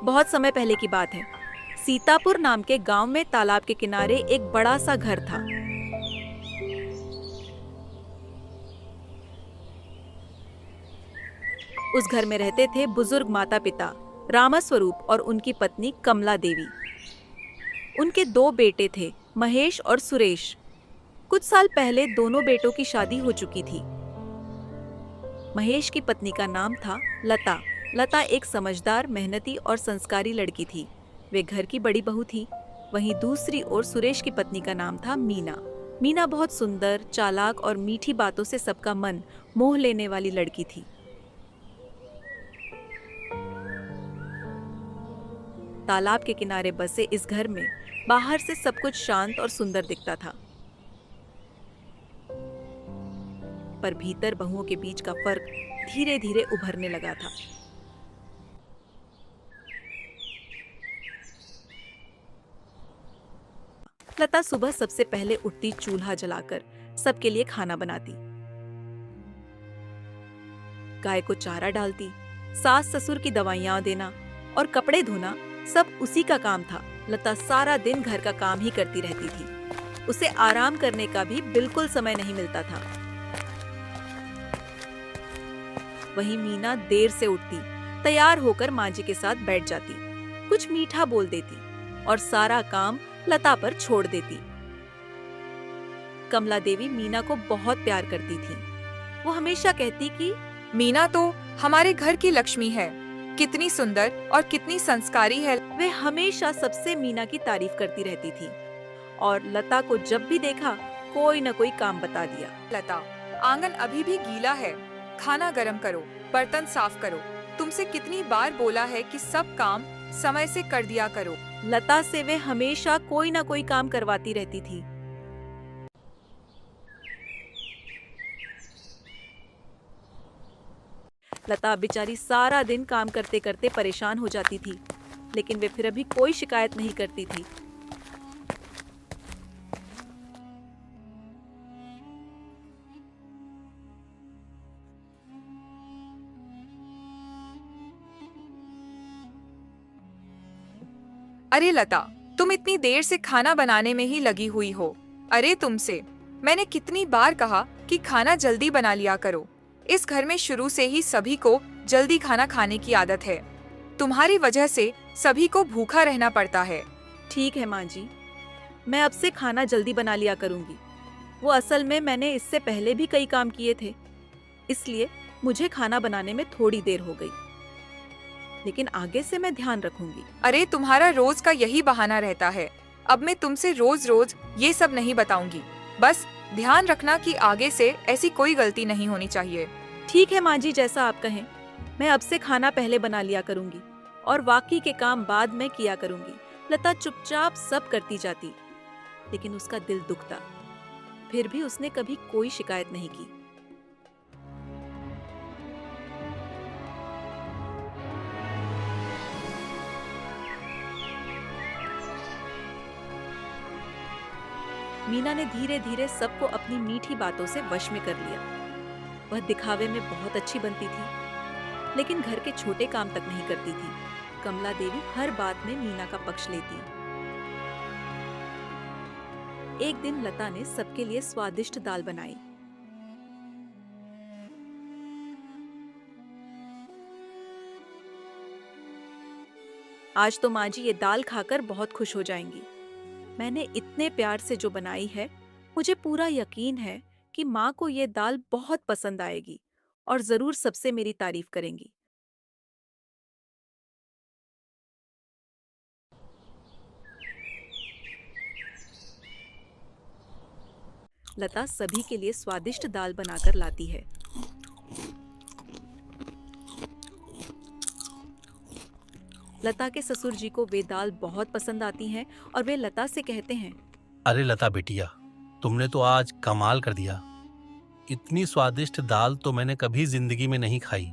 बहुत समय पहले की बात है। सीतापुर नाम के गांव में तालाब के किनारे एक बड़ा सा घर था। उस घर में रहते थे बुजुर्ग माता पिता रामस्वरूप और उनकी पत्नी कमला देवी। उनके दो बेटे थे, महेश और सुरेश। कुछ साल पहले दोनों बेटों की शादी हो चुकी थी। महेश की पत्नी का नाम था लता। लता एक समझदार, मेहनती और संस्कारी लड़की थी। वे घर की बड़ी बहू थी। वहीं दूसरी ओर सुरेश की पत्नी का नाम था मीना। मीना बहुत सुंदर, चालाक और मीठी बातों से सबका मन मोह लेने वाली लड़की थी। तालाब के किनारे बसे इस घर में बाहर से सब कुछ शांत और सुंदर दिखता था, पर भीतर बहुओं के बीच का फर्क धीरे धीरे उभरने लगा था। लता सुबह सबसे पहले उठती, चूल्हा जलाकर सबके लिए खाना बनाती, गाय को चारा डालती, सास ससुर की दवाइयां देना और कपड़े धोना सब उसी का काम था। लता सारा दिन घर का काम ही करती रहती थी। उसे आराम करने का भी बिल्कुल समय नहीं मिलता था। वहीं मीना देर से उठती, तैयार होकर माँ जी के साथ बैठ जाती, कुछ मीठा बोल देती और सारा काम लता पर छोड़ देती। कमला देवी मीना को बहुत प्यार करती थी। वो हमेशा कहती कि मीना तो हमारे घर की लक्ष्मी है, कितनी सुंदर और कितनी संस्कारी है। वे हमेशा सबसे मीना की तारीफ करती रहती थी और लता को जब भी देखा कोई न कोई काम बता दिया। लता, आंगन अभी भी गीला है, खाना गरम करो, बर्तन साफ करो। तुमसे कितनी बार बोला है कि सब काम समय से कर दिया करो। लता से वे हमेशा कोई न कोई काम करवाती रहती थी। लता बेचारी सारा दिन काम करते करते परेशान हो जाती थी, लेकिन वे फिर भी कोई शिकायत नहीं करती थी। अरे लता, तुम इतनी देर से खाना बनाने में ही लगी हुई हो। अरे तुमसे मैंने कितनी बार कहा कि खाना जल्दी बना लिया करो। इस घर में शुरू से ही सभी को जल्दी खाना खाने की आदत है। तुम्हारी वजह से सभी को भूखा रहना पड़ता है। ठीक है माँ जी, मैं अब से खाना जल्दी बना लिया करूंगी। वो असल में मैंने इससे पहले भी कई काम किए थे, इसलिए मुझे खाना बनाने में थोड़ी देर हो गई, लेकिन आगे से मैं ध्यान रखूंगी। अरे तुम्हारा रोज का यही बहाना रहता है। अब मैं तुमसे रोज रोज ये सब नहीं बताऊंगी। बस ध्यान रखना कि आगे से ऐसी कोई गलती नहीं होनी चाहिए। ठीक है माँ जी, जैसा आप कहें। मैं अब से खाना पहले बना लिया करूंगी और बाकी के काम बाद में किया करूंगी। लता चुपचाप सब करती जाती, लेकिन उसका दिल दुखता। फिर भी उसने कभी कोई शिकायत नहीं की। मीना ने धीरे धीरे सबको अपनी मीठी बातों से वश में कर लिया। वह दिखावे में बहुत अच्छी बनती थी, लेकिन घर के छोटे काम तक नहीं करती थी। कमला देवी हर बात में मीना का पक्ष लेती। एक दिन लता ने सबके लिए स्वादिष्ट दाल बनाई। आज तो माँ जी ये दाल खाकर बहुत खुश हो जाएंगी। मैंने इतने प्यार से जो बनाई है, मुझे पूरा यकीन है कि माँ को ये दाल बहुत पसंद आएगी और जरूर सबसे मेरी तारीफ करेंगी। लता सभी के लिए स्वादिष्ट दाल बनाकर लाती है। लता के ससुर जी को वे दाल बहुत पसंद आती हैं और वे लता से कहते हैं, अरे लता बेटिया, तुमने तो आज कमाल कर दिया। इतनी स्वादिष्ट दाल तो मैंने कभी जिंदगी में नहीं खाई।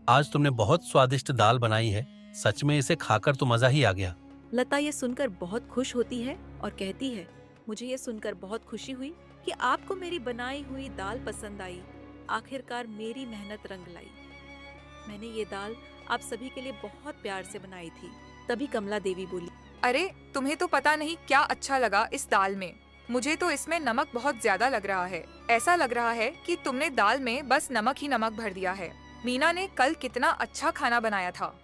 आज तुमने बहुत स्वादिष्ट दाल बनाई है। सच में इसे खाकर तो मजा ही आ गया। लता ये सुनकर बहुत खुश होती है और कहती है, मुझे ये सुनकर बहुत खुशी हुई कि आपको मेरी बनाई हुई दाल पसंद आई। आखिरकार मेरी मेहनत रंग लाई। मैंने ये दाल आप सभी के लिए बहुत प्यार से बनाई थी। तभी कमला देवी बोली, अरे तुम्हें तो पता नहीं क्या अच्छा लगा इस दाल में। मुझे तो इसमें नमक बहुत ज्यादा लग रहा है। ऐसा लग रहा है कि तुमने दाल में बस नमक ही नमक भर दिया है। मीना ने कल कितना अच्छा खाना बनाया था।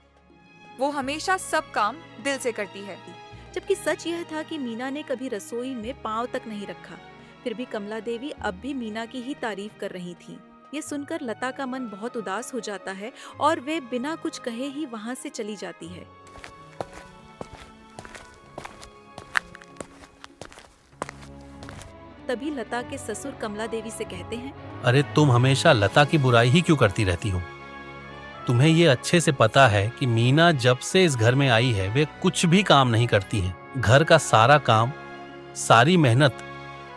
वो हमेशा सब काम दिल से करती है। जबकि सच यह था कि मीना ने कभी रसोई में पांव तक नहीं रखा। फिर भी कमला देवी अब भी मीना की ही तारीफ कर रही थी। ये सुनकर लता का मन बहुत उदास हो जाता है और वे बिना कुछ कहे ही वहां से चली जाती है। तभी लता के ससुर कमला देवी से कहते हैं, अरे तुम हमेशा लता की बुराई ही क्यों करती रहती हो? तुम्हें ये अच्छे से पता है कि मीना जब से इस घर में आई है वे कुछ भी काम नहीं करती है। घर का सारा काम, सारी मेहनत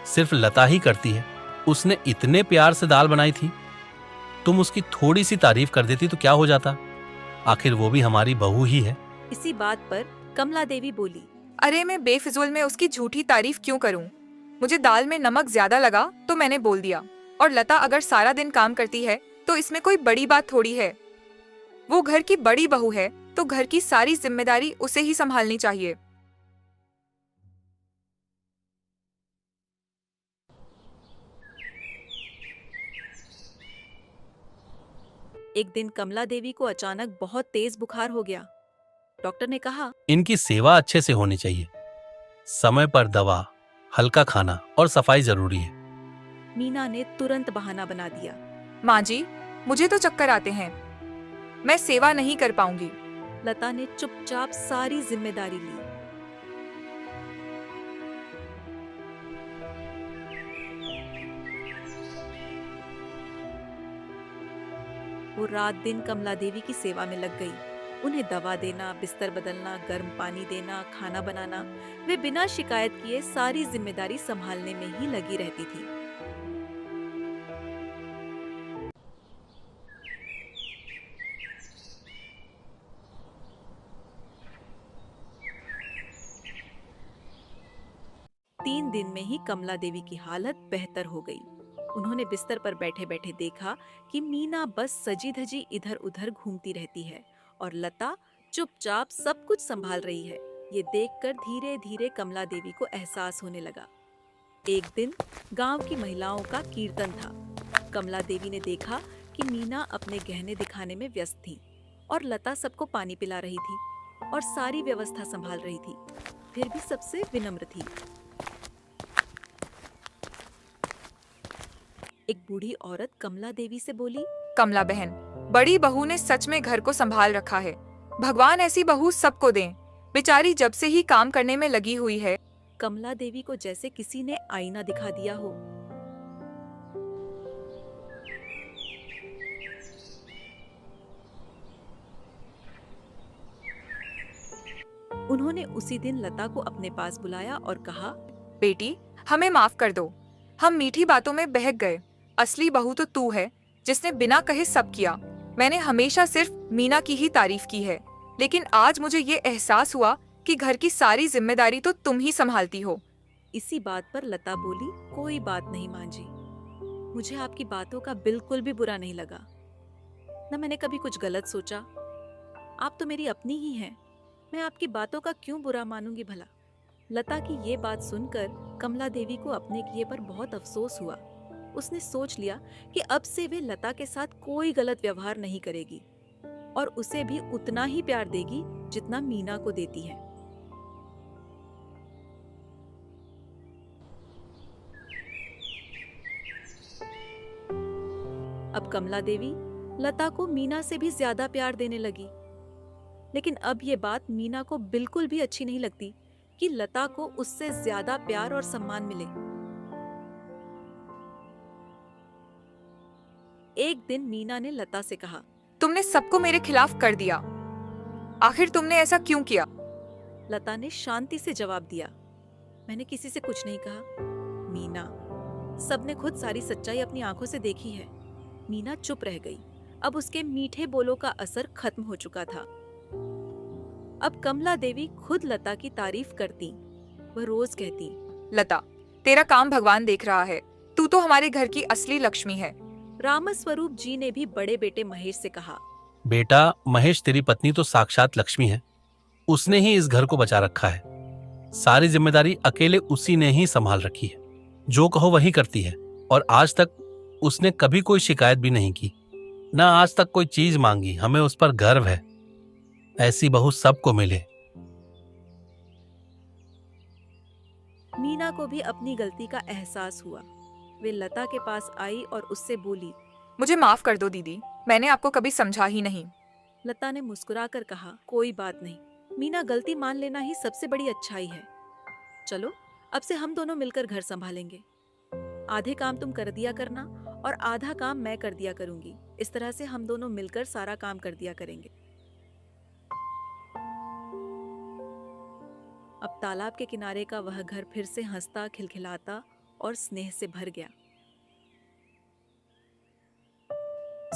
सिर्फ लता ही करती है। उसने इतने प्यार से दाल बनाई थी, तुम उसकी थोड़ी सी तारीफ कर देती तो क्या हो जाता? आखिर वो भी हमारी बहू ही है। इसी बात पर कमला देवी बोली, अरे मैं बेफिजूल में उसकी झूठी तारीफ क्यों करूं? मुझे दाल में नमक ज्यादा लगा तो मैंने बोल दिया। और लता अगर सारा दिन काम करती है तो इसमें कोई बड़ी बात थोड़ी है। वो घर की बड़ी बहू है तो घर की सारी जिम्मेदारी उसे ही संभालनी चाहिए। एक दिन कमला देवी को अचानक बहुत तेज बुखार हो गया। डॉक्टर ने कहा, इनकी सेवा अच्छे से होनी चाहिए। समय पर दवा, हल्का खाना और सफाई जरूरी है। मीना ने तुरंत बहाना बना दिया, माँ जी, मुझे तो चक्कर आते हैं, मैं सेवा नहीं कर पाऊंगी। लता ने चुपचाप सारी जिम्मेदारी ली। वो रात दिन कमला देवी की सेवा में लग गई। उन्हें दवा देना, बिस्तर बदलना, गर्म पानी देना, खाना बनाना, वे बिना शिकायत किए सारी जिम्मेदारी संभालने में ही लगी रहती थी। तीन दिन में ही कमला देवी की हालत बेहतर हो गई। उन्होंने बिस्तर पर बैठे बैठे देखा कि मीना बस सजी धजी इधर उधर घूमती रहती है और लता चुपचाप सब कुछ संभाल रही है। ये देखकर धीरे धीरे कमला देवी को एहसास होने लगा। एक दिन गांव की महिलाओं का कीर्तन था। कमला देवी ने देखा कि मीना अपने गहने दिखाने में व्यस्त थी और लता सबको पानी पिला रही थी और सारी व्यवस्था संभाल रही थी, फिर भी सबसे विनम्र थी। एक बूढ़ी औरत कमला देवी से बोली, कमला बहन, बड़ी बहू ने सच में घर को संभाल रखा है। भगवान ऐसी बहू सबको दें। बेचारी जब से ही काम करने में लगी हुई है। कमला देवी को जैसे किसी ने आईना दिखा दिया हो। उन्होंने उसी दिन लता को अपने पास बुलाया और कहा, बेटी, हमें माफ कर दो। हम मीठी बातों में बहक गए। असली बहू तो तू है, जिसने बिना कहे सब किया। मैंने हमेशा सिर्फ मीना की ही तारीफ की है, लेकिन आज मुझे ये एहसास हुआ कि घर की सारी जिम्मेदारी तो तुम ही संभालती हो। इसी बात पर लता बोली, कोई बात नहीं माँ जी, मुझे आपकी बातों का बिल्कुल भी बुरा नहीं लगा। न मैंने कभी कुछ गलत सोचा। आप तो मेरी अपनी ही हैं। मैं आपकी बातों का क्यों बुरा मानूंगी भला। लता की ये बात सुनकर कमला देवी को अपने किए पर बहुत अफसोस हुआ। उसने सोच लिया कि अब से वे लता के साथ कोई गलत व्यवहार नहीं करेगी और उसे भी उतना ही प्यार देगी जितना मीना को देती है। अब कमला देवी लता को मीना से भी ज्यादा प्यार देने लगी। लेकिन अब ये बात मीना को बिल्कुल भी अच्छी नहीं लगती कि लता को उससे ज्यादा प्यार और सम्मान मिले। एक दिन मीना ने लता से कहा, तुमने सबको मेरे खिलाफ कर दिया। आखिर तुमने ऐसा क्यों किया? लता ने शांति से जवाब दिया, मैंने किसी से कुछ नहीं कहा। मीना, सबने खुद सारी सच्चाई अपनी आंखों से देखी है। मीना चुप रह गई। अब उसके मीठे बोलों का असर खत्म हो चुका था। अब कमला देवी खुद लता की तारीफ करती। वह रोज कहती, लता, तेरा काम भगवान देख रहा है। तू तो हमारे घर की असली लक्ष्मी है। रामस्वरूप जी ने भी बड़े बेटे महेश से कहा, बेटा महेश, तेरी पत्नी तो साक्षात लक्ष्मी है। उसने ही इस घर को बचा रखा है। सारी जिम्मेदारी अकेले उसी ने ही संभाल रखी है। जो कहो वही करती है, और आज तक उसने कभी कोई शिकायत भी नहीं की, ना आज तक कोई चीज मांगी। हमें उस पर गर्व है। ऐसी बहू सबको मिले। मीना को भी अपनी गलती का एहसास हुआ। वे लता के पास आई और उससे बोली। मुझे माफ कर दो दीदी, मैंने आपको कभी समझा ही नहीं। लता ने मुस्कुराकर कहा, कोई बात नहीं मीना, गलती मान लेना ही सबसे बड़ी अच्छाई है। चलो अब से हम दोनों मिलकर घर संभालेंगे। आधे काम तुम कर दिया करना और आधा काम मैं कर दिया करूंगी। इस तरह से हम दोनों मिलकर सारा काम कर दिया करेंगे। अब तालाब के किनारे का वह घर फिर से हंसता, खिलखिलाता और स्नेह से भर गया।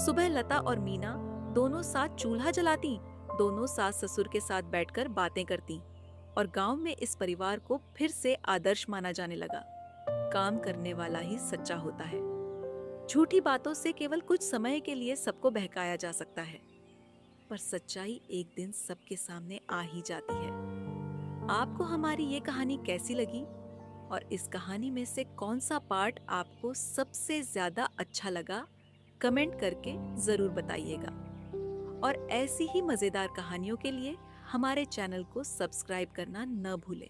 सुबह लता और मीना दोनों साथ चूल्हा जलाती, दोनों सास ससुर के साथ बैठकर बातें करती और गांव में इस परिवार को फिर से आदर्श माना जाने लगा। काम करने वाला ही सच्चा होता है। झूठी बातों से केवल कुछ समय के लिए सबको बहकाया जा सकता है, पर सच्चाई एक दिन सबके सामने आ ही जाती है। आपको हमारी ये कहानी कैसी लगी और इस कहानी में से कौन सा पार्ट आपको सबसे ज्यादा अच्छा लगा, कमेंट करके जरूर बताइएगा। और ऐसी ही मजेदार कहानियों के लिए हमारे चैनल को सब्सक्राइब करना न भूलें।